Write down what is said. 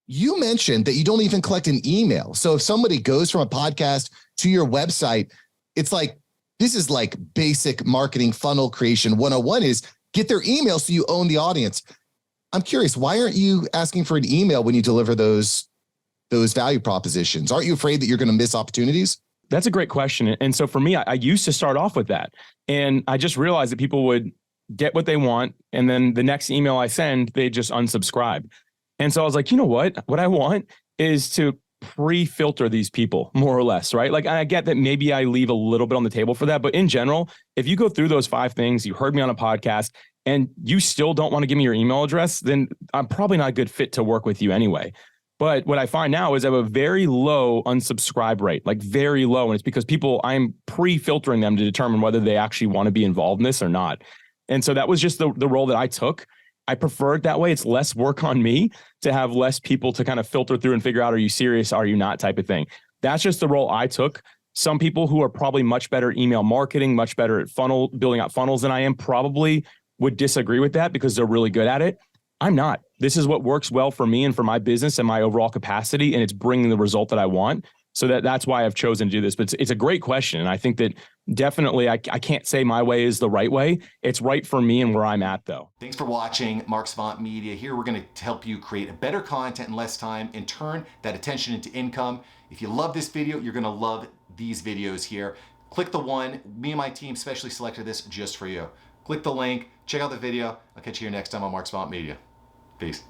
You mentioned that you don't even collect an email. So if somebody goes from a podcast to your website, it's like, this is like basic marketing funnel creation 101 is get their email so you own the audience. I'm curious, why aren't you asking for an email when you deliver those value propositions? Aren't you afraid that you're going to miss opportunities? That's a great question. And so for me, I used to start off with that. And I just realized that people would get what they want. And then the next email I send, they just unsubscribe. And so I was like, you know what? What I want is to pre-filter these people more or less, right? Like, I get that maybe I leave a little bit on the table for that. But in general, if you go through those 5 things, you heard me on a podcast, and you still don't want to give me your email address, then I'm probably not a good fit to work with you anyway. But what I find now is I have a very low unsubscribe rate, like very low. And it's because I'm pre-filtering them to determine whether they actually want to be involved in this or not. And so that was just the role that I took. I prefer it that way. It's less work on me to have less people to kind of filter through and figure out, are you serious? Are you not type of thing. That's just the role I took. Some people who are probably much better at email marketing, much better at building out funnels than I am, probably would disagree with that because they're really good at it. I'm not. This is what works well for me and for my business and my overall capacity, and it's bringing the result that I want. So that's why I've chosen to do this. But it's a great question. And I think that definitely I can't say my way is the right way. It's right for me and where I'm at, though. Thanks for watching Mark Svant Media. Here we're going to help you create better content in less time and turn that attention into income. If you love this video, you're going to love these videos here. Click the one. Me and my team specially selected this just for you. Click the link. Check out the video. I'll catch you here next time on Mark Svant Media. Peace.